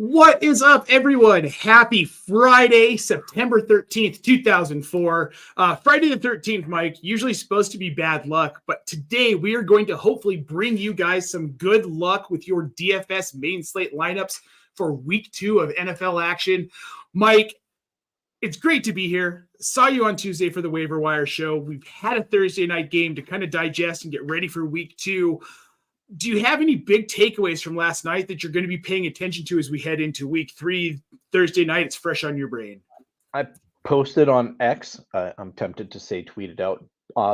What is up, everyone? Happy Friday, September 13th, 2004. Friday the 13th, Mike, usually supposed to be bad luck, but today we are going to hopefully bring you guys some good luck with your DFS main slate lineups for week 2 of NFL action. Mike, it's great to be here. Saw you on Tuesday for the Waiver Wire show. We've had a Thursday night game to kind of digest and get ready for week 2. Do you have any big takeaways from last night that you're going to be paying attention to as we head into week 3 Thursday night? It's fresh on your brain. I posted on X. I'm tempted to say tweeted out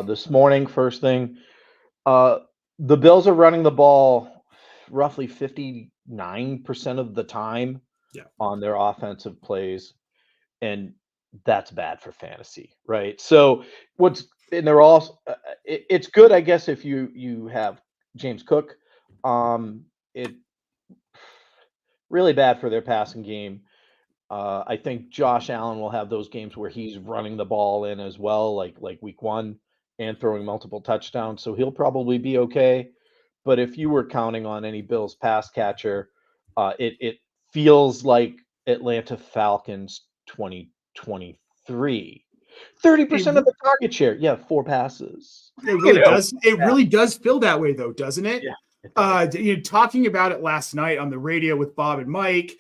this morning. First thing, the Bills are running the ball roughly 59% of the time on their offensive plays, and that's bad for fantasy, right? So they're all. It's good, I guess, if you have James Cook. It really bad for their passing game. I think Josh Allen will have those games where he's running the ball in as well, like week 1, and throwing multiple touchdowns. So he'll probably be okay. But if you were counting on any Bills pass catcher, it feels like Atlanta Falcons 2023. 30% of the target share. Yeah, 4 passes. It really does. It really does feel that way, though, doesn't it? Yeah. Talking about it last night on the radio with Bob and Mike,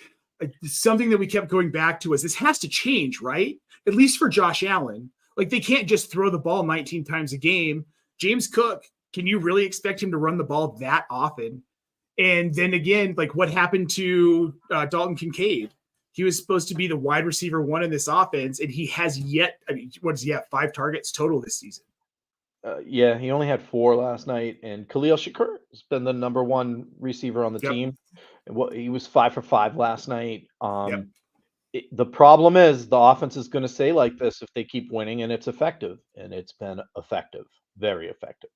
something that we kept going back to was this has to change, right? At least for Josh Allen. Like, they can't just throw the ball 19 times a game. James Cook, can you really expect him to run the ball that often? And then again, like, what happened to Dalton Kincaid? He was supposed to be the wide receiver 1 in this offense, and he has yet, 5 targets total this season. Yeah, he only had 4 last night, and Khalil Shakur has been the number 1 receiver on the team. He was 5 for 5 last night. The problem is the offense is going to stay like this if they keep winning, and it's effective, and it's been effective, very effective.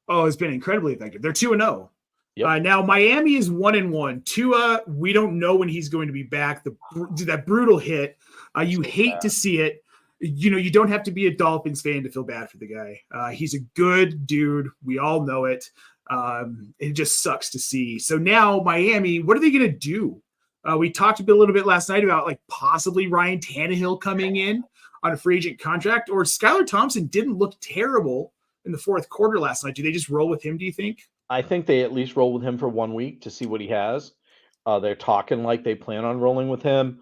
Oh, it's been incredibly effective. They're 2-0. Yep. Now Miami is 1-1. Tua, we don't know when he's going to be back. That brutal hit, you hate to see it. You don't have to be a Dolphins fan to feel bad for the guy. He's a good dude. We all know it. It just sucks to see. So now Miami, what are they going to do? We talked a little bit last night about like possibly Ryan Tannehill coming in on a free agent contract, or Skylar Thompson didn't look terrible in the fourth quarter last night. Do they just roll with him, do you think? I think they at least roll with him for 1 week to see what he has. They're talking like they plan on rolling with him.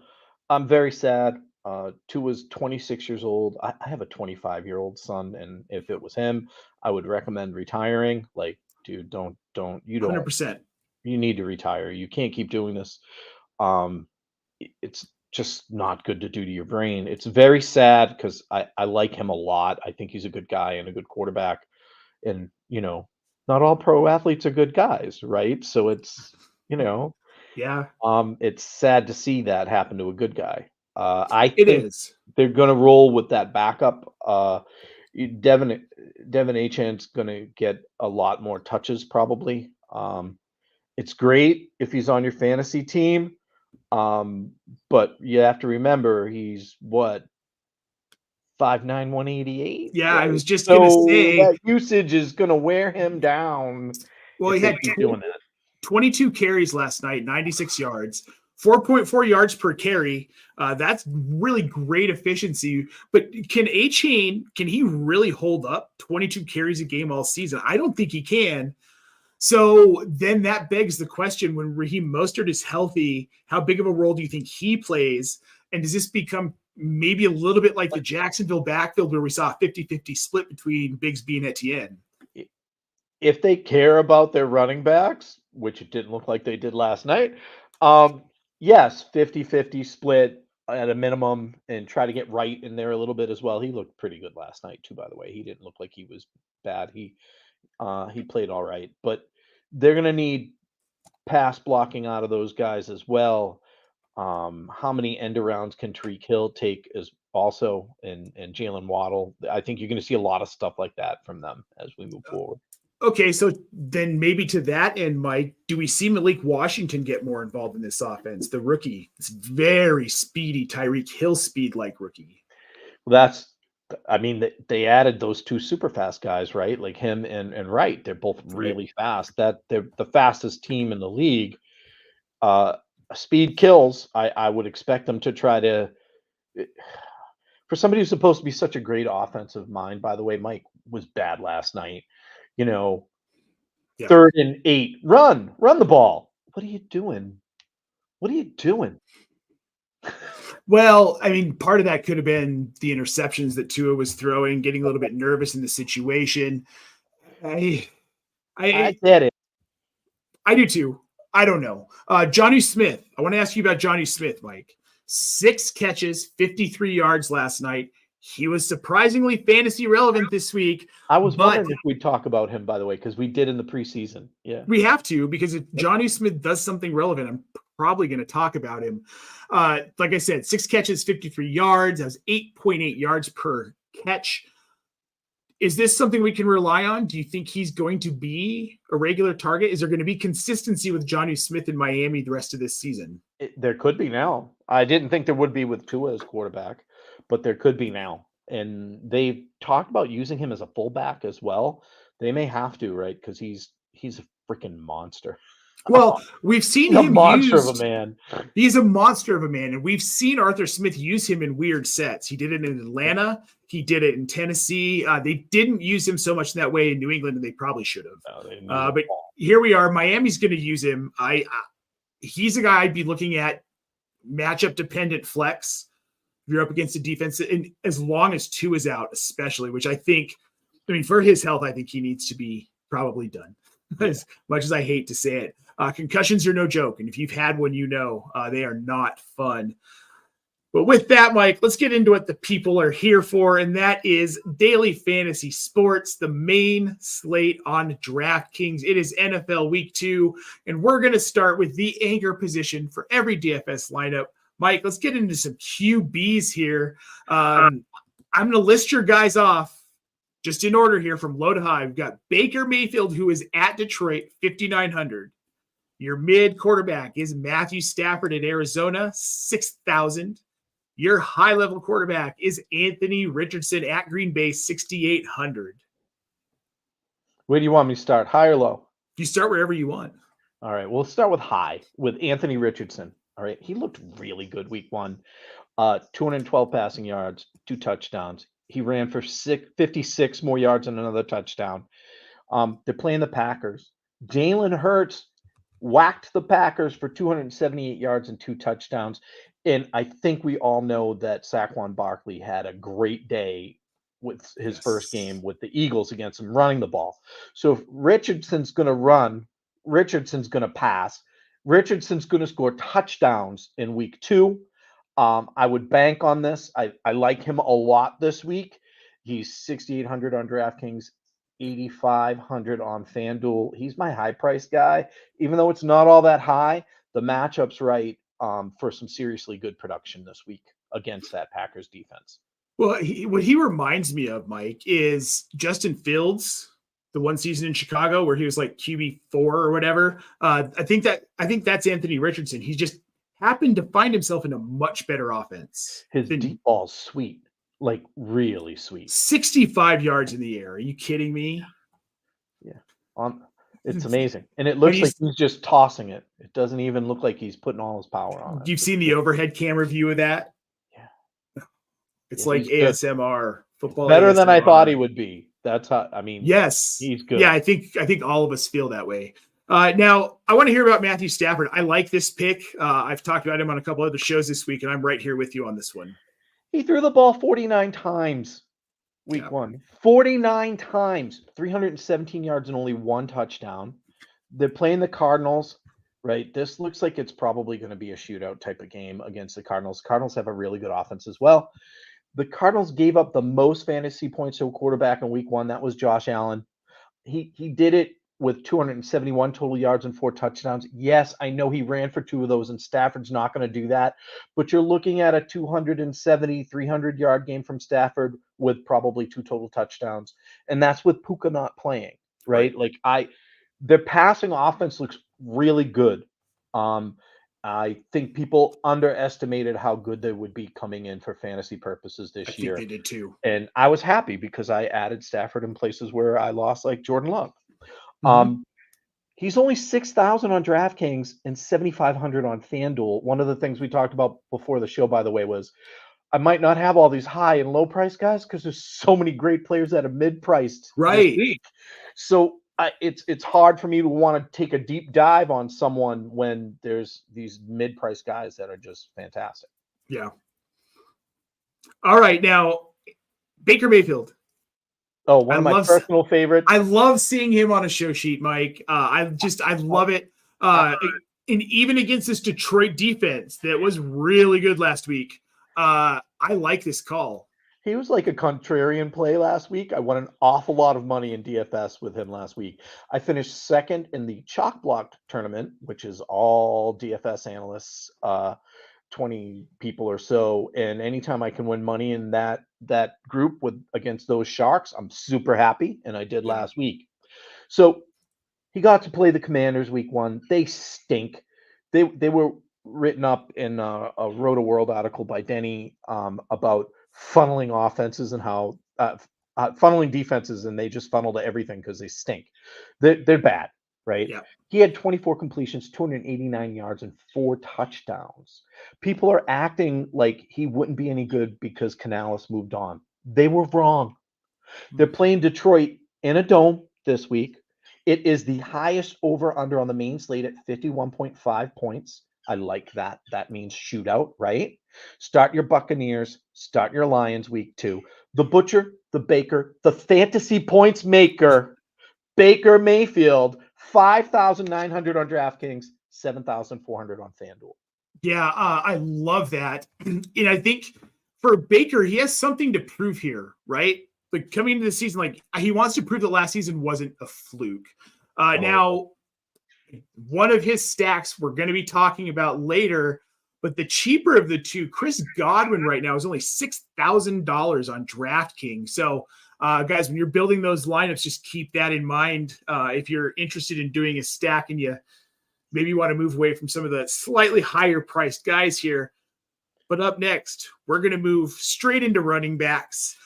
I'm very sad. Tua's 26 years old. I have a 25-year-old son, and if it was him, I would recommend retiring. Like, dude, don't. You don't. 100%. You need to retire. You can't keep doing this. It's just not good to do to your brain. It's very sad because I like him a lot. I think he's a good guy and a good quarterback. And, not all pro athletes are good guys, right? So it's, it's sad to see that happen to a good guy. I think they're going to roll with that backup. Devin Achan's going to get a lot more touches probably. It's great if he's on your fantasy team, but you have to remember he's 5'9", 188. Yeah, right? I was just going to say that usage is going to wear him down. Well, he had doing that. 22 carries last night, 96 yards. 4.4 yards per carry. That's really great efficiency. But can he really hold up 22 carries a game all season? I don't think he can. So then that begs the question, when Raheem Mostert is healthy, how big of a role do you think he plays? And does this become maybe a little bit like the Jacksonville backfield where we saw a 50-50 split between Bigsby and Etienne? If they care about their running backs, which it didn't look like they did last night, yes, 50-50 split at a minimum, and try to get right in there a little bit as well. He looked pretty good last night too, by the way. He didn't look like he was bad. He played all right, but they're going to need pass blocking out of those guys as well. How many end arounds can Tyreek Hill take as also, and Jalen Waddle? I think you're going to see a lot of stuff like that from them as we move forward. Okay, so then maybe to that end, Mike, do we see Malik Washington get more involved in this offense? The rookie, this very speedy Tyreek Hill speed-like rookie. Well, they added those 2 super fast guys, right? Like him and Wright. They're both really fast. That they're the fastest team in the league. speed kills. I would expect them to try to. For somebody who's supposed to be such a great offensive mind, by the way, Mike was bad last night. You know, Yeah. 3rd and 8, run the ball. What are you doing? What are you doing? Well, I mean, part of that could have been the interceptions that Tua was throwing, getting a little bit nervous in the situation. I get it. I do too. I don't know. Johnny Smith. I want to ask you about Johnny Smith, Mike. 6 catches, 53 yards last night. He was surprisingly fantasy relevant this week. I was but wondering if we'd talk about him, by the way, because we did in the preseason. Yeah. we have to, because if Johnny Smith does something relevant, I'm probably going to talk about him. Like I said, 6 catches, 53 yards. That was 8.8 yards per catch. Is this something we can rely on? Do you think he's going to be a regular target? Is there going to be consistency with Johnny Smith in Miami the rest of this season? There could be now. I didn't think there would be with Tua as quarterback, but there could be now. And they've talked about using him as a fullback as well. They may have to, right? Because he's a freaking monster. Well, we've seen a him monster used, of a man. He's a monster of a man, and we've seen Arthur Smith use him in weird sets. He did it in Atlanta. He did it in Tennessee. They didn't use him so much in that way in New England, and they probably should have. But here we are. Miami's going to use him. He's a guy I'd be looking at matchup dependent flex. If you're up against a defense, and as long as 2 is out, especially, which I mean, for his health, I think he needs to be probably done. As much as I hate to say it, concussions are no joke. And if you've had one, they are not fun. But with that, Mike, let's get into what the people are here for. And that is daily fantasy sports, the main slate on DraftKings. It is NFL week 2. And we're going to start with the anchor position for every DFS lineup. Mike, let's get into some QBs here. I'm going to list your guys off just in order here from low to high. We've got Baker Mayfield, who is at Detroit, 5,900. Your mid quarterback is Matthew Stafford at Arizona, 6,000. Your high-level quarterback is Anthony Richardson at Green Bay, 6,800. Where do you want me to start? High or low? You start wherever you want. All right. We'll start with high, with Anthony Richardson. All right. He looked really good week 1. 212 passing yards, 2 touchdowns. He ran for 56 more yards and another touchdown. They're playing the Packers. Jalen Hurts whacked the Packers for 278 yards and 2 touchdowns. And I think we all know that Saquon Barkley had a great day with his first game with the Eagles against him running the ball. So if Richardson's going to run, Richardson's going to pass, Richardson's going to score touchdowns in week 2. I would bank on this. I like him a lot this week. He's 6,800 on DraftKings, 8,500 on FanDuel. He's my high price guy. Even though it's not all that high, the matchup's right for some seriously good production this week against that Packers defense. Well, what he reminds me of, Mike, is Justin Fields, the one season in Chicago where he was like QB4 or whatever. I think that's Anthony Richardson. He just happened to find himself in a much better offense. His deep ball's sweet, like really sweet. 65 yards in the air. Are you kidding me? Yeah. It's amazing. And it looks like he's just tossing it. It doesn't even look like he's putting all his power on it. You've seen the overhead camera view of that? Yeah. It's like ASMR football. Better ASMR. than I thought he would be. That's how, I mean, yes, he's good. Yeah, I think all of us feel that way. Now, I want to hear about Matthew Stafford. I like this pick. I've talked about him on a couple other shows this week, and I'm right here with you on this one. He threw the ball 49 times week 1. 49 times, 317 yards and only 1 touchdown. They're playing the Cardinals, right? This looks like it's probably going to be a shootout type of game against the Cardinals. Cardinals have a really good offense as well. The Cardinals gave up the most fantasy points to a quarterback in week 1. That was Josh Allen. He did it with 271 total yards and 4 touchdowns. Yes, I know he ran for 2 of those, and Stafford's not going to do that. But you're looking at a 270, 300-yard game from Stafford with probably 2 total touchdowns. And that's with Puka not playing, right? Their passing offense looks really good. I think people underestimated how good they would be coming in for fantasy purposes this year. I think they did too. And I was happy because I added Stafford in places where I lost, like Jordan Love. He's only 6,000 on DraftKings and 7,500 on FanDuel. One of the things we talked about before the show, by the way, was I might not have all these high and low price guys because there's so many great players that are mid-priced this week. So it's hard for me to want to take a deep dive on someone when there's these mid-price guys that are just fantastic. Yeah. All right, now Baker Mayfield. Oh, one of my personal favorites. I love seeing him on a show sheet, Mike. I love it. And even against this Detroit defense that was really good last week, I like this call. He was like a contrarian play last week. I won an awful lot of money in DFS with him last week. I finished second in the Chalk Block tournament, which is all DFS analysts, 20 people or so. And anytime I can win money in that group against those Sharks, I'm super happy. And I did last week. So he got to play the Commanders week 1. They stink. They were written up in a Roto World article by Denny about funneling offenses and how funneling defenses, and they just funnel to everything because they stink. They're bad, right? Yeah. He had 24 completions, 289 yards, and 4 touchdowns. People are acting like he wouldn't be any good because Canales moved on. They were wrong. They're playing Detroit in a dome this week. It is the highest over-under on the main slate at 51.5 points. I like that. That means shootout, right? Start your Buccaneers. Start your Lions week 2. The Butcher, the Baker, the fantasy points maker, Baker Mayfield, 5,900 on DraftKings, 7,400 on FanDuel. Yeah, I love that. And I think for Baker, he has something to prove here, right? Like coming into the season, like he wants to prove that last season wasn't a fluke. Now, one of his stacks we're going to be talking about later, but the cheaper of the two, Chris Godwin right now is only $6,000 on DraftKings. So, guys, when you're building those lineups, just keep that in mind. If you're interested in doing a stack and you maybe want to move away from some of the slightly higher priced guys here. But up next, we're going to move straight into running backs.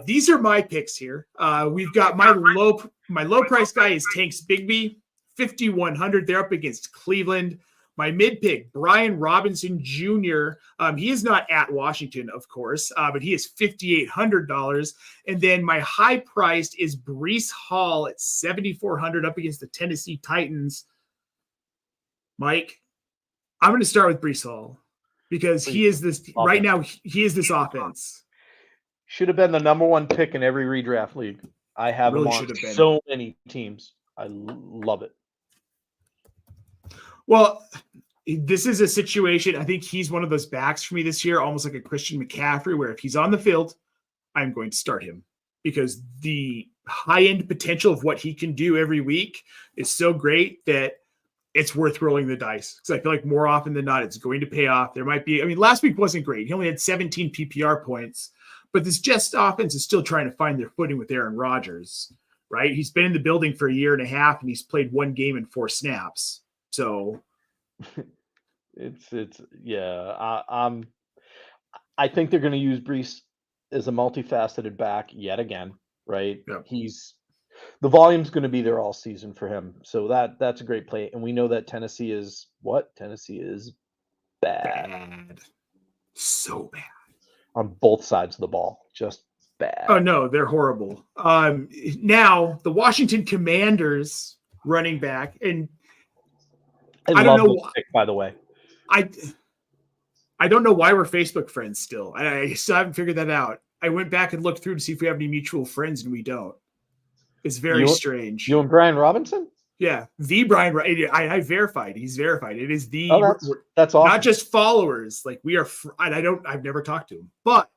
These are my picks here. We've got my low price guy is Tanks Bigsby, 5,100. They're up against Cleveland. My mid pick, Brian Robinson Jr. He is not at Washington, of course, but he is $5,800. And then my high priced is Breece Hall at 7,400 up against the Tennessee Titans. Mike, I'm going to start with Breece Hall because he is this right now. He is this offense. Should have been the number 1 pick in every redraft league. I have him on so many teams. I love it. Well, this is a situation. I think he's one of those backs for me this year, almost like a Christian McCaffrey, where if he's on the field, I'm going to start him because the high-end potential of what he can do every week is so great that it's worth rolling the dice. Because I feel like more often than not, it's going to pay off. There might be, last week wasn't great. He only had 17 PPR points, but this Jets offense is still trying to find their footing with Aaron Rodgers, right? He's been in the building for a year and a half, and he's played 1 game and 4 snaps. So I think they're going to use Breece as a multifaceted back yet again, right? Yep. The volume's going to be there all season for him. So that's a great play. And we know that Tennessee is what? Tennessee is bad. So bad. On both sides of the ball. Just bad. Oh, no, they're horrible. Now, the Washington Commanders running back, and I don't know why, pick, by the way. I don't know why we're Facebook friends still. I still haven't figured that out. I went back and looked through to see if we have any mutual friends, and we don't. It's very strange. You and Brian Robinson? Yeah, the Brian. I verified. He's verified. It is the. That's awesome. Not just followers. Like we are. I've never talked to him, but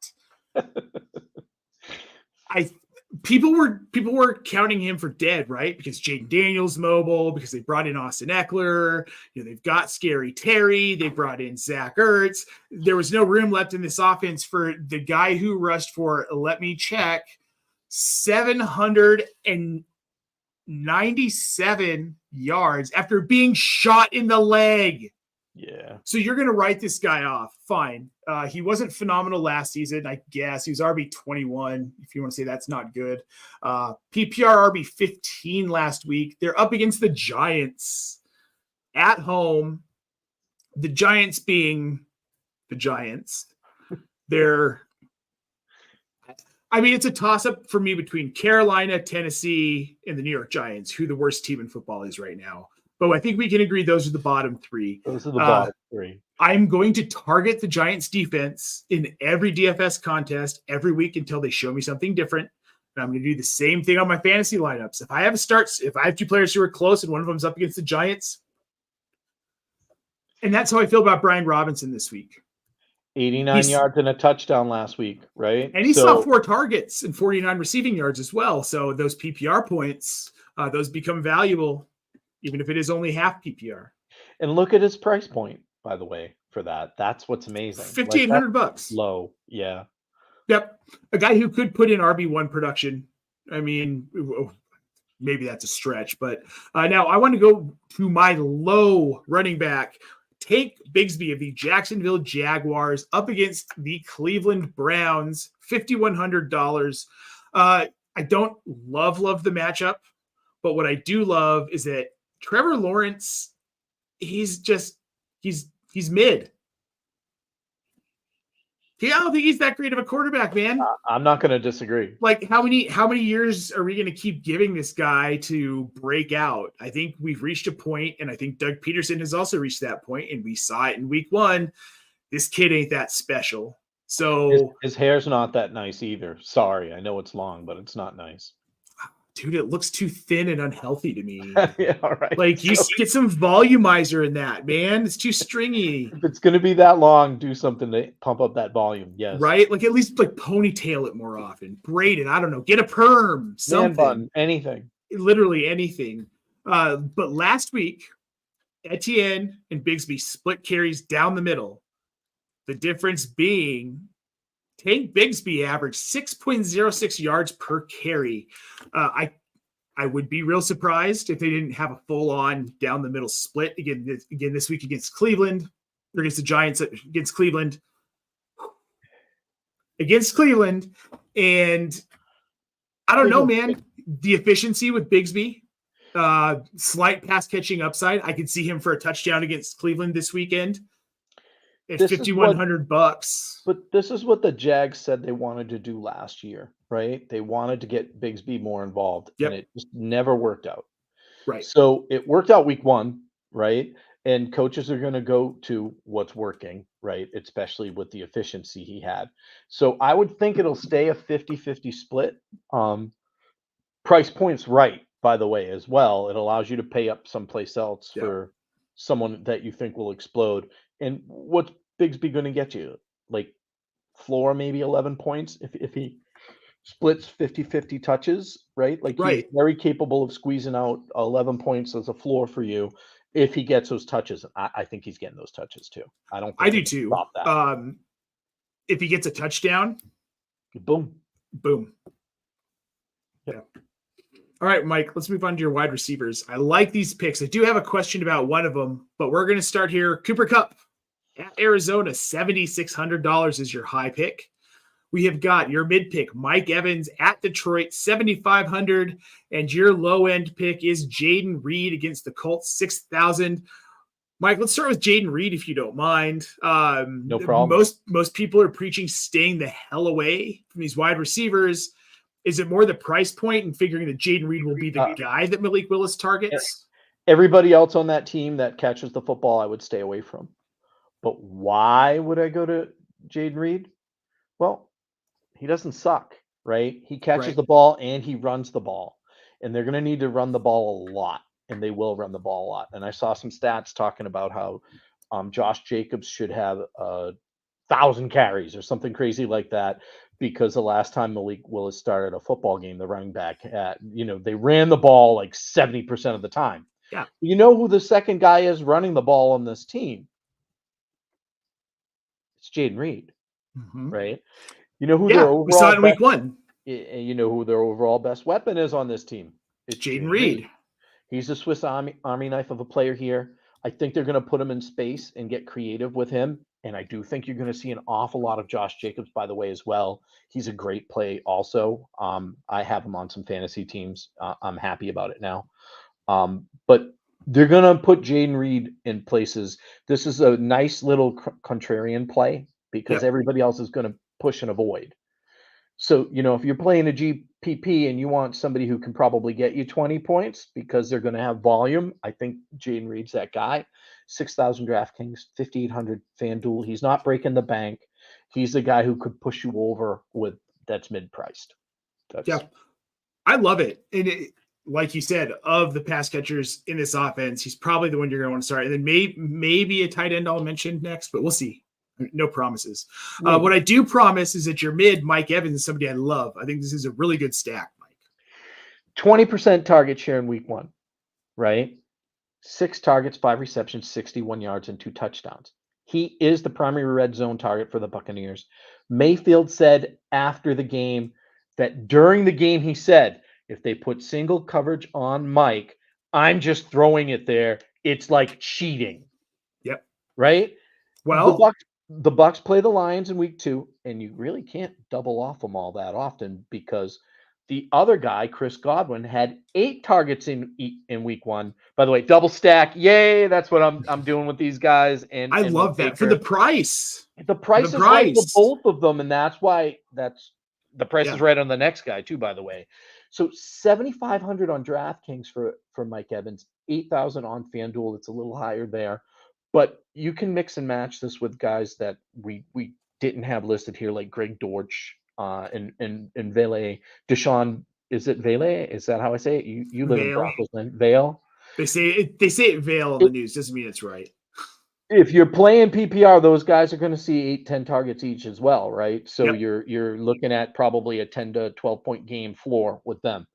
people were counting him for dead, right? Because Jayden Daniels mobile, because they brought in Austin Eckler. They've got Scary Terry. They brought in Zach Ertz. There was no room left in this offense for the guy who rushed for. Let me check. 797 yards after being shot in the leg. Yeah. So you're going to write this guy off. Fine. He wasn't phenomenal last season, I guess. He was RB 21, if you want to say that's not good. PPR RB 15 last week. They're up against the Giants at home. The Giants being the Giants. It's a toss-up for me between Carolina, Tennessee, and the New York Giants, who the worst team in football is right now. But I think we can agree those are the bottom three. Those are the bottom three. I'm going to target the Giants defense in every DFS contest every week until they show me something different. And I'm going to do the same thing on my fantasy lineups. If I have two players who are close and one of them's up against the Giants, and that's how I feel about Brian Robinson this week. 89 yards and a touchdown last week, right? And he saw 4 targets and 49 receiving yards as well. So those PPR points, those become valuable, even if it is only half PPR. And look at his price point, by the way, for that. That's what's amazing. $5,800. Low, yeah. Yep. A guy who could put in RB1 production. I mean, maybe that's a stretch, but now I want to go to my low running back. Take Bigsby of the Jacksonville Jaguars up against the Cleveland Browns, $5,100. I don't love the matchup, but what I do love is that Trevor Lawrence, he's mid. Yeah, I don't think he's that great of a quarterback, man. I'm not going to disagree. Like, how many years are we going to keep giving this guy to break out? I think we've reached a point, and I think Doug Peterson has also reached that point, and we saw it in week 1. This kid ain't that special. So his hair's not that nice either. Sorry, I know it's long, but it's not nice. Dude, it looks too thin and unhealthy to me. Yeah, all right. Like, you get some volumizer in that, man. It's too stringy. If it's going to be that long, do something to pump up that volume. Yes. Right? Like, at least like ponytail it more often. Braid it. I don't know. Get a perm. Something. Man bun, anything. Literally anything. But last week, Etienne and Bigsby split carries down the middle. The difference being Tank Bigsby averaged 6.06 yards per carry. I would be real surprised if they didn't have a full-on down the middle split again this week against Cleveland, or against the Giants against Cleveland. And I don't know, man. The efficiency with Bigsby, slight pass catching upside. I could see him for a touchdown against Cleveland this weekend. At $5,100. But this is what the Jags said they wanted to do last year, right? They wanted to get Bigsby more involved, and it just never worked out. Right. So it worked out week 1, right? And coaches are going to go to what's working, right? Especially with the efficiency he had. So I would think it'll stay a 50-50 split. Price point's right, by the way, as well. It allows you to pay up someplace else for someone that you think will explode. And what's Bigsby going to get you? Like floor maybe 11 points if he splits 50-50 touches, right? Like he's very capable of squeezing out 11 points as a floor for you if he gets those touches. I think he's getting those touches too. I do too. Stop that. If he gets a touchdown, boom. Yeah. All right, Mike, let's move on to your wide receivers. I like these picks. I do have a question about one of them, but we're going to start here. Cooper Kupp at Arizona, $7,600 is your high pick. We have got your mid pick, Mike Evans at Detroit, $7,500, and your low end pick is Jayden Reed against the Colts, $6,000. Mike, let's start with Jayden Reed if you don't mind. No problem. Most people are preaching staying the hell away from these wide receivers. Is it more the price point and figuring that Jayden Reed will be the guy that Malik Willis targets? Everybody else on that team that catches the football, I would stay away from. But why would I go to Jayden Reed? Well, he doesn't suck, right? He catches the ball and he runs the ball. And they're going to need to run the ball a lot, and they will run the ball a lot. And I saw some stats talking about how Josh Jacobs should have 1,000 carries or something crazy like that, because the last time Malik Willis started a football game, the running back, they ran the ball like 70% of the time. Yeah. You know who the second guy is running the ball on this team? It's Jayden Reed, right? You know who their overall we saw it in week 1. You know who their overall best weapon is on this team? It's Jayden Reed. He's a Swiss Army knife of a player here. I think they're going to put him in space and get creative with him. And I do think you're going to see an awful lot of Josh Jacobs, by the way, as well. He's a great play also. I have him on some fantasy teams. I'm happy about it now. But they're going to put Jayden Reed in places. This is a nice little contrarian play because everybody else is going to push and avoid. So, if you're playing a GPP and you want somebody who can probably get you 20 points because they're going to have volume, I think Jayden Reed's that guy. 6,000 DraftKings, 5,800 FanDuel. He's not breaking the bank. He's the guy who could push you over that's mid-priced. I love it. And like you said, of the pass catchers in this offense, he's probably the one you're going to want to start. And then maybe a tight end I'll mention next, but we'll see. No promises. What I do promise is that your mid, Mike Evans, is somebody I love. I think this is a really good stack, Mike. 20% target share in week 1, right? 6 targets, 5 receptions, 61 yards, and 2 touchdowns. He is the primary red zone target for the Buccaneers. Mayfield said after the game that during the game he said, if they put single coverage on Mike, I'm just throwing it there. It's like cheating. Yep. Right? Well, the Bucs play the Lions in week 2, and you really can't double off them all that often because the other guy, Chris Godwin, had 8 targets in week 1. By the way, double stack. Yay, that's what I'm doing with these guys. And I love that for the price. The price is right for both of them, and that's why the price is right on the next guy too, by the way. So 7,500 on DraftKings for Mike Evans, 8,000 on FanDuel. It's a little higher there. But you can mix and match this with guys that we didn't have listed here, like Greg Dortch and Vele. Deshaun, is it Vele? Is that how I say it? You live in Broncos land. Vale? They say it Vale in the news. Doesn't mean it's right. If you're playing PPR, those guys are going to see 8-10 targets each as well, right? So you're looking at probably a 10 to 12 point game floor with them.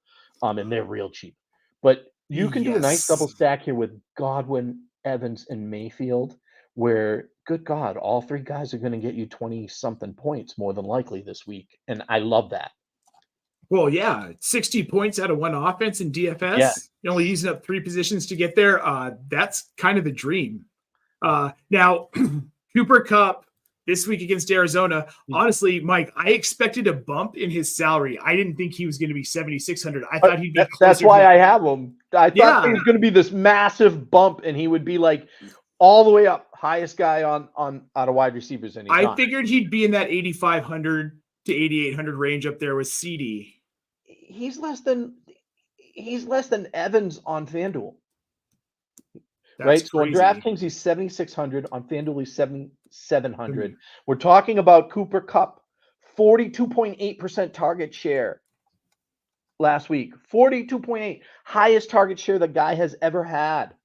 And they're real cheap. But you can do a nice double stack here with Godwin, Evans, and Mayfield, where, good God, all 3 guys are going to get you 20-something points more than likely this week. And I love that. Well, 60 points out of one offense in DFS. Yeah. You're only using up 3 positions to get there. That's kind of the dream. Now, Cooper Kupp this week against Arizona. Honestly, Mike, I expected a bump in his salary. I didn't think he was going to be 7,600. I thought he'd be closer. That's why I have him. I thought he was going to be this massive bump, and he would be like all the way up, highest guy on out of wide receivers. And I figured he'd be in that 8,500 to 8,800 range up there with CD. He's less than Evans on FanDuel. Right, so on DraftKings he's 7,600. On FanDuel he's 7,700. Mm-hmm. We're talking about Cooper Kupp, 42.8% target share last week. 42.8, highest target share the guy has ever had.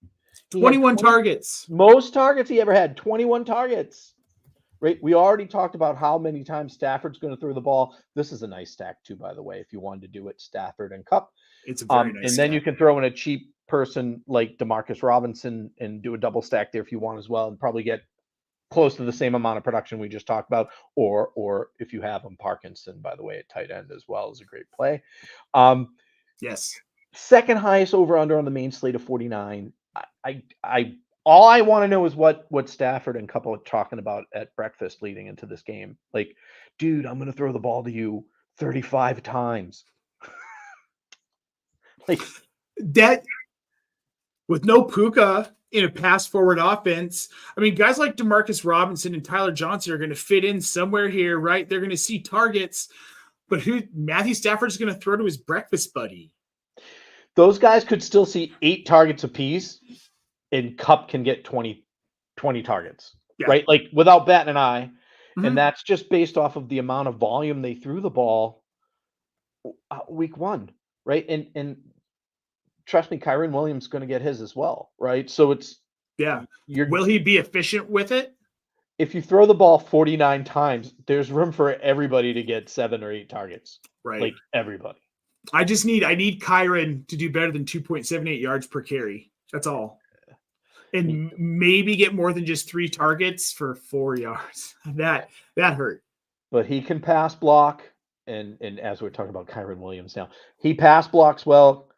21 targets, most targets he ever had. 21 targets. Right, we already talked about how many times Stafford's going to throw the ball. This is a nice stack too, by the way. If you wanted to do it, Stafford and Kupp. It's a very nice. And then you can throw in a cheap person like Demarcus Robinson and do a double stack there if you want as well, and probably get close to the same amount of production we just talked about. Or if you have him, Parkinson, by the way, at tight end as well is a great play. Yes. Second highest over under on the main slate of 49. I all I want to know is what Stafford and Kupp are talking about at breakfast leading into this game. Like, dude, I'm going to throw the ball to you 35 times. Like that with no Puka in a pass-forward offense. I mean, guys like Demarcus Robinson and Tyler Johnson are going to fit in somewhere here, right? They're going to see targets, but who Matthew Stafford's going to throw to his breakfast buddy? Those guys could still see 8 targets apiece, and Kupp can get 20 targets, right? Like without batting an eye. Mm-hmm. And that's just based off of the amount of volume they threw the ball week 1, right? And trust me, Kyren Williams is going to get his as well, right? So it's will he be efficient with it? If you throw the ball 49 times, there's room for everybody to get 7 or 8 targets, right? Like everybody. I need Kyren to do better than 2.78 yards per carry. That's all. And maybe get more than just 3 targets for 4 yards. That hurt. But he can pass block, and as we're talking about Kyren Williams now, he pass blocks well.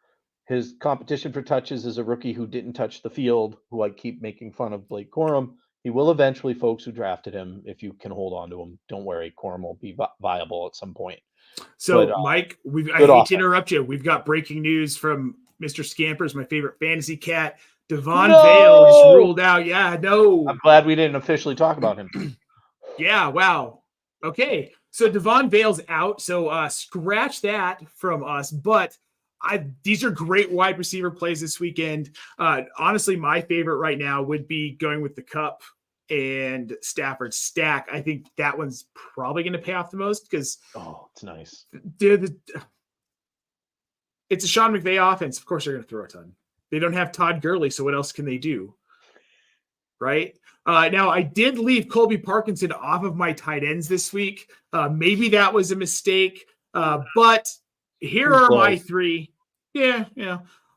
His competition for touches is a rookie who didn't touch the field, who I keep making fun of, Blake Corum. He will eventually, folks who drafted him, if you can hold on to him, don't worry, Corum will be viable at some point. So, Mike, I good hate to offense. interrupt you. We've got breaking news from Mr. Scampers, my favorite fantasy cat. Devon Vale just ruled out. Yeah, no. I'm glad we didn't officially talk about him. Yeah, wow. Okay, so Devon Vale's out. So scratch that from us. But these are great wide receiver plays this weekend. Honestly, my favorite right now would be going with the Kupp and Stafford stack. I think that one's probably going to pay off the most because it's nice. It's a Sean McVay offense. Of course, they're going to throw a ton. They don't have Todd Gurley, so what else can they do? Right? Now, I did leave Colby Parkinson off of my tight ends this week. Maybe that was a mistake. But here are my three. Yeah.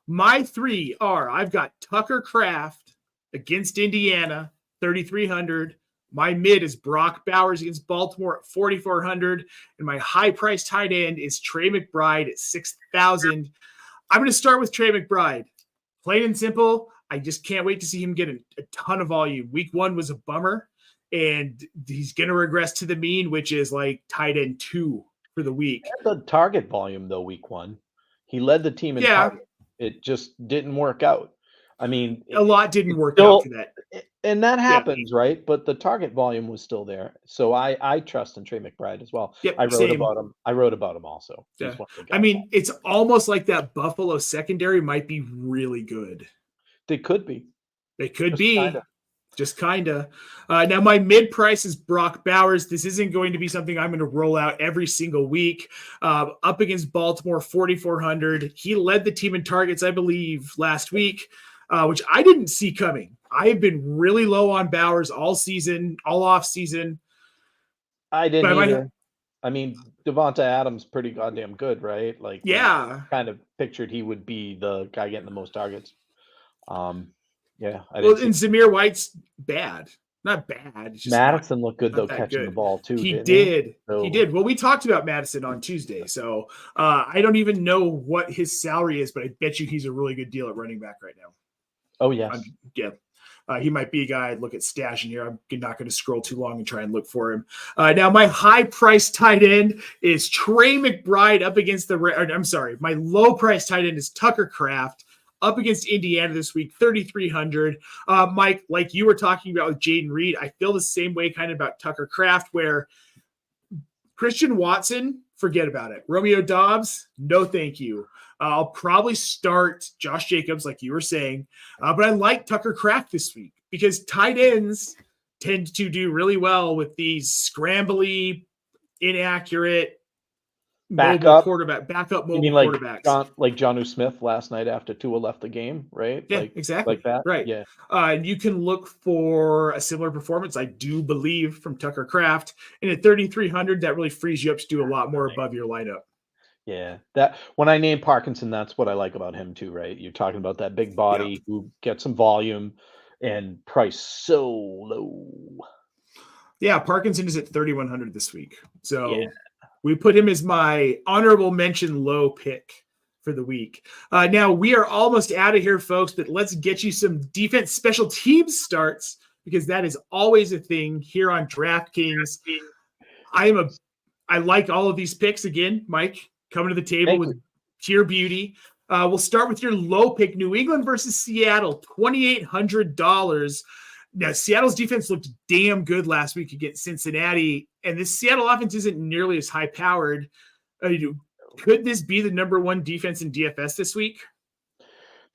My three are, I've got Tucker Kraft against Indiana, 3,300. My mid is Brock Bowers against Baltimore at 4,400. And my high-priced tight end is Trey McBride at 6,000. I'm going to start with Trey McBride. Plain and simple, I just can't wait to see him get a ton of volume. Week 1 was a bummer, and he's going to regress to the mean, which is like tight end 2 for the week. The target volume, though, week 1. He led the team in target. It just didn't work out. I mean, a lot didn't work out for that. And that happens, right? But the target volume was still there. So I trust in Trey McBride as well. Yep, I wrote about him also. Yeah. I mean, it's almost like that Buffalo secondary might be really good. They could be. They could be. Just kind of. Now, my mid price is Brock Bowers. This isn't going to be something I'm going to roll out every single week. Up against Baltimore, 4,400. He led the team in targets, I believe, last week, which I didn't see coming. I have been really low on Bowers all season, all off season. I didn't either. I mean, Devonta Adams pretty goddamn good, right? Like, yeah, kind of pictured he would be the guy getting the most targets. Yeah. And Zamir White's bad. Not bad. Just Madison looked good, though, catching the ball, too. He did. He did. Well, we talked about Madison on Tuesday, so I don't even know what his salary is, but I bet you he's a really good deal at running back right now. Oh, yes. He might be a guy I'd look at stashing here. I'm not going to scroll too long and try and look for him. Now, my high-priced tight end is Trey McBride up against my low-priced tight end is Tucker Kraft up against Indiana this week, 3,300. Mike, like you were talking about with Jayden Reed, I feel the same way kind of about Tucker Kraft, where Christian Watson, forget about it. Romeo Doubs, no thank you. I'll probably start Josh Jacobs, like you were saying, but I like Tucker Kraft this week because tight ends tend to do really well with these scrambly, inaccurate, backup mobile quarterbacks. Like Jonnu Smith last night after Tua left the game, right? Yeah, exactly. Like that, right? Yeah. And you can look for a similar performance, I do believe, from Tucker Kraft. And at 3,300, that really frees you up to do a lot more above your lineup. Yeah, that when I name Parkinson, that's what I like about him too, right? You're talking about that big body who gets some volume and price so low. Yeah, Parkinson is at 3,100 this week. So we put him as my honorable mention low pick for the week. Now we are almost out of here, folks, but let's get you some defense special teams starts because that is always a thing here on DraftKings. I like all of these picks again, Mike. Coming to the table with pure beauty. We'll start with your low pick, New England versus Seattle, $2,800. Now, Seattle's defense looked damn good last week against Cincinnati, and this Seattle offense isn't nearly as high-powered. Could this be the number one defense in DFS this week?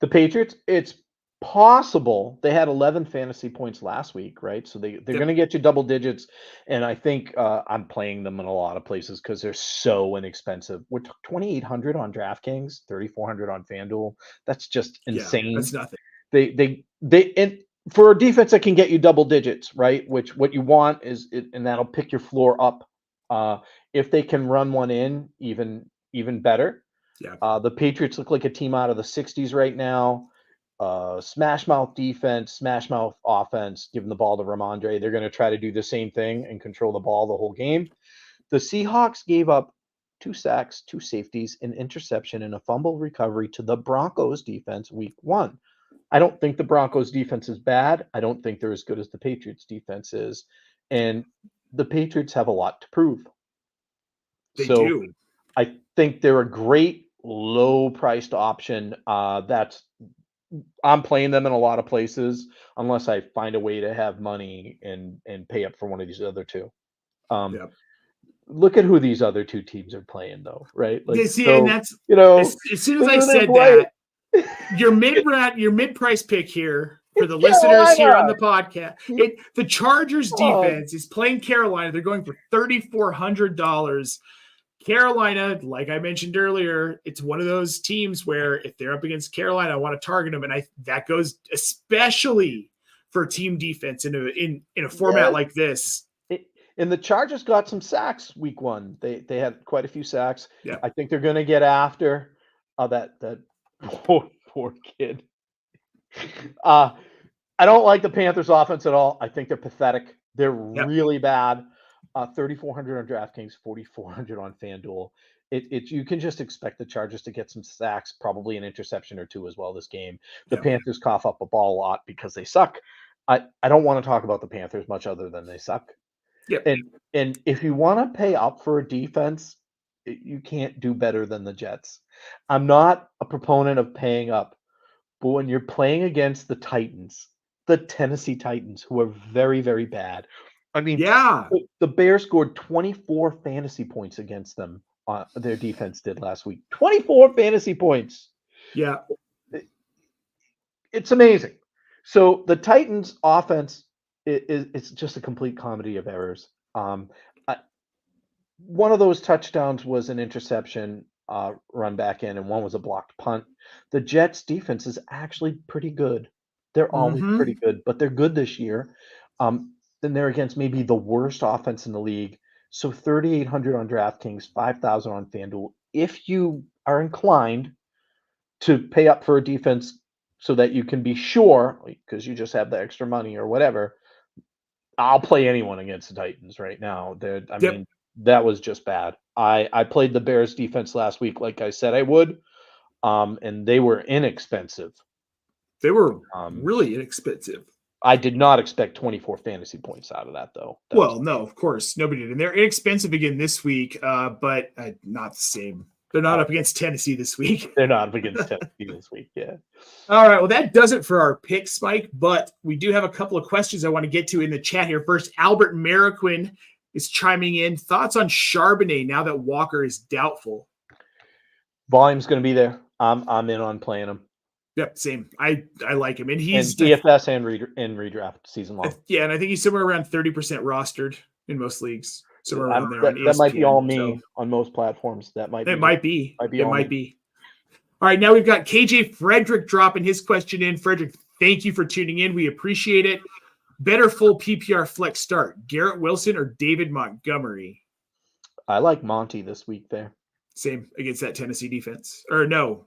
The Patriots, it's possible. They had 11 fantasy points last week, right? So they're going to get you double digits. And I think I'm playing them in a lot of places because they're so inexpensive. We're $2,800 on DraftKings, $3,400 on FanDuel. That's just insane. Yeah, that's nothing. And for a defense that can get you double digits, right? Which what you want is, and that'll pick your floor up. If they can run one in, even better. Yeah. The Patriots look like a team out of the 60s right now. Smash mouth defense, smash mouth offense, giving the ball to Ramondre. They're going to try to do the same thing and control the ball the whole game. The Seahawks gave up 2 sacks, 2 safeties, an interception, and a fumble recovery to the Broncos defense week 1. I don't think the Broncos defense is bad. I don't think they're as good as the Patriots defense is. And the Patriots have a lot to prove. They So do. I think they're a great low-priced option. I'm playing them in a lot of places unless I find a way to have money and pay up for one of these other two. Yep. Look at who these other 2 teams are playing, though, right? Like, See, so, and that's as soon as I said that, your mid-price pick here for the listeners here on the podcast. The Chargers defense is playing Carolina. They're going for $3,400. Carolina, like I mentioned earlier, it's one of those teams where if they're up against Carolina, I want to target them, and that goes especially for team defense in a format like this. And the Chargers got some sacks week 1. They had quite a few sacks. Yeah. I think they're going to get after that poor kid. I don't like the Panthers offense at all. I think they're pathetic. They're really bad. 3,400 on DraftKings, 4,400 on FanDuel. You can just expect the Chargers to get some sacks, probably an interception or 2 as well this game. The Panthers cough up a ball a lot because they suck. I don't want to talk about the Panthers much other than they suck. Yep. And if you want to pay up for a defense, you can't do better than the Jets. I'm not a proponent of paying up, but when you're playing against the Titans, the Tennessee Titans, who are very, very bad. I mean, the Bears scored 24 fantasy points against them. Their defense did last week. 24 fantasy points. Yeah. It's amazing. So the Titans offense it's just a complete comedy of errors. One of those touchdowns was an interception run back in, and one was a blocked punt. The Jets defense is actually pretty good. They're always pretty good, but they're good this year. Then they're against maybe the worst offense in the league. So 3,800 on DraftKings, 5,000 on FanDuel. If you are inclined to pay up for a defense so that you can be sure, because you just have the extra money or whatever, I'll play anyone against the Titans right now. I mean, that was just bad. I played the Bears defense last week, like I said I would, and they were inexpensive. They were really inexpensive. I did not expect 24 fantasy points out of that, though. No, of course. Nobody did. And they're inexpensive again this week, but not the same. They're not up against Tennessee this week. They're not up against Tennessee this week, yeah. All right, well, that does it for our picks, Mike, but we do have a couple of questions I want to get to in the chat here. First, Albert Mariquin is chiming in. Thoughts on Charbonnet now that Walker is doubtful? Volume's going to be there. I'm in on playing him. Yep, same. I like him. And he's DFS and redraft season long. Yeah, and I think he's somewhere around 30% rostered in most leagues. Somewhere around there. That might be all me on most platforms. It might be. All right, now we've got KJ Frederick dropping his question in. Frederick, thank you for tuning in. We appreciate it. Better full PPR flex start, Garrett Wilson or David Montgomery? I like Monty this week there. Same against that Tennessee defense. Or no.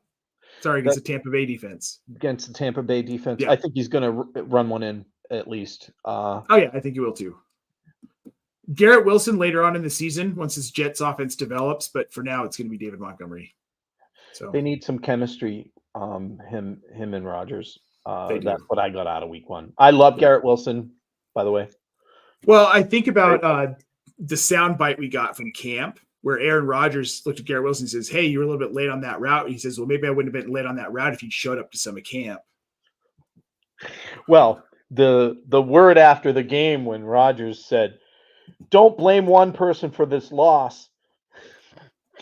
Sorry, against the Tampa Bay defense. Against the Tampa Bay defense. Yeah. I think he's going to run one in at least. Oh, yeah, I think he will too. Garrett Wilson later on in the season once his Jets offense develops, but for now it's going to be David Montgomery. So they need some chemistry, him and Rodgers. That's what I got out of week 1. I love Garrett Wilson, by the way. Well, I think about the sound bite we got from camp where Aaron Rodgers looked at Garrett Wilson and says, hey, you were a little bit late on that route. He says, well, maybe I wouldn't have been late on that route if you showed up to some of camp. Well, the word after the game when Rodgers said, don't blame one person for this loss.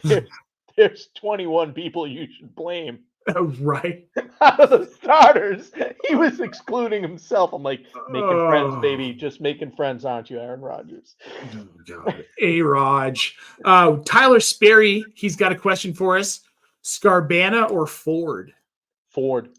There's 21 people you should blame. Right. Out of the starters, he was excluding himself. I'm like, making friends, baby. Just making friends, aren't you, Aaron Rodgers? Oh, God. A-Raj. Tyler Sperry, he's got a question for us. Scarbana or Ford? Ford.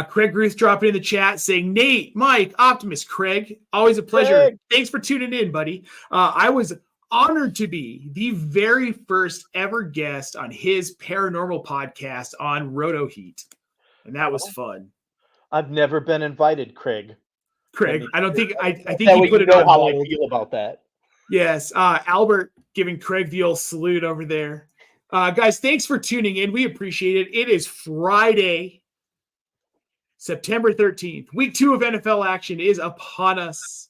Craig Ruth dropping in the chat saying, Nate, Mike, Optimus, Craig, always a pleasure. Craig. Thanks for tuning in, buddy. I was honored to be the very first ever guest on his paranormal podcast on Roto Heat. And that was fun. I've never been invited, Craig. I don't think I think you he put it know on how hold. I feel about that. Yes. Albert giving Craig the old salute over there. Guys, thanks for tuning in. We appreciate it. It is Friday, September 13th. Week 2 of NFL action is upon us.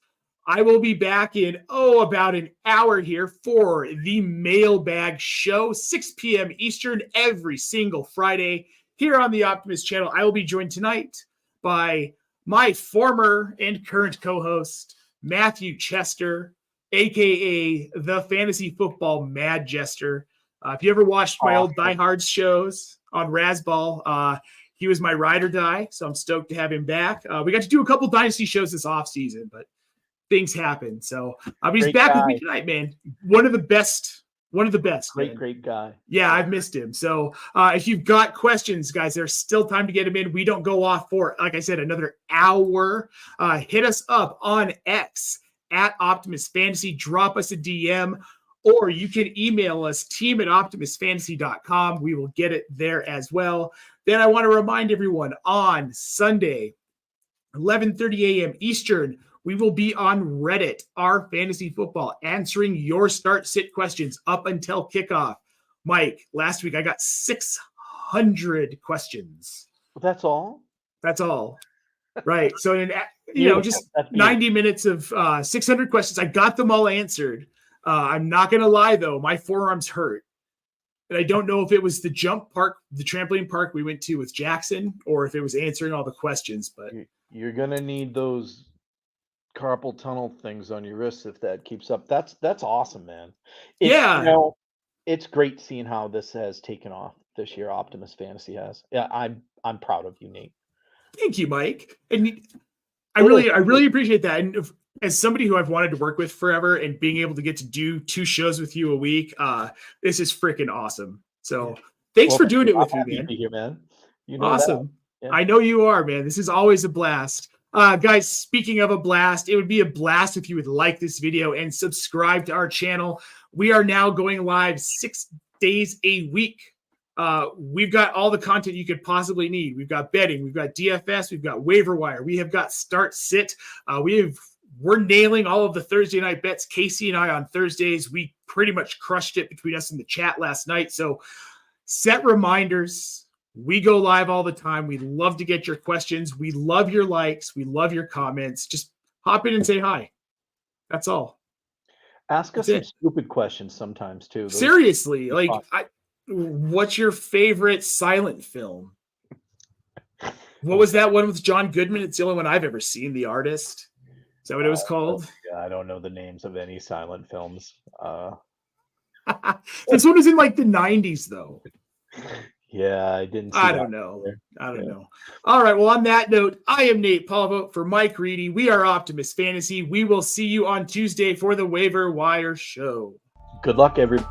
I will be back in, about an hour here for the Mailbag Show, 6 p.m. Eastern, every single Friday here on the Optimist channel. I will be joined tonight by my former and current co-host, Matthew Chester, a.k.a. the Fantasy Football Mad Jester. If you ever watched my old Die Hard shows on Razzball, he was my ride or die, so I'm stoked to have him back. We got to do a couple Dynasty shows this offseason, but things happen. So he's back with me tonight, man. One of the best. Great guy. Yeah, I've missed him. So if you've got questions, guys, there's still time to get them in. We don't go off for, like I said, another hour. Hit us up on X at Optimus Fantasy. Drop us a DM, or you can email us, team@optimusfantasy.com. We will get it there as well. Then I want to remind everyone, on Sunday, 11:30 a.m. Eastern, we will be on Reddit, our fantasy football, answering your start-sit questions up until kickoff. Mike, last week I got 600 questions. That's all? That's all. Right. So, just 90 minutes of 600 questions. I got them all answered. I'm not going to lie, though. My forearms hurt. And I don't know if it was the trampoline park we went to with Jackson, or if it was answering all the questions. But you're going to need those carpal tunnel things on your wrists if that keeps up. That's awesome, man. It's great seeing how this has taken off this year. Optimus Fantasy has. Yeah, I'm proud of you, Nate. Thank you, Mike. And I really appreciate that. And as somebody who I've wanted to work with forever, and being able to get to do 2 shows with you a week, this is freaking awesome. So thanks for doing it with me, man. Here, man. Awesome. Yeah. I know you are, man. This is always a blast. Guys, speaking of a blast, it would be a blast if you would like this video and subscribe to our channel. We are now going live 6 days a week. We've got all the content you could possibly need. We've got betting, we've got DFS, we've got waiver wire, we have got start sit. We're nailing all of the Thursday night bets. Casey and I on Thursdays, we pretty much crushed it between us in the chat last night. So set reminders. We go live all the time. We love to get your questions. We love your likes. We love your comments. Just hop in and say hi. That's all. Ask us some stupid questions sometimes too. Seriously, what's your favorite silent film? What was that one with John Goodman? It's the only one I've ever seen. The Artist. Is that what it was called? Yeah, I don't know the names of any silent films. This one was in the 90s, though. Yeah, I didn't see I don't know. All right. Well, on that note, I am Nate Polvogt for Mike Reedy. We are Optimus Fantasy. We will see you on Tuesday for the Waiver Wire Show. Good luck, everybody.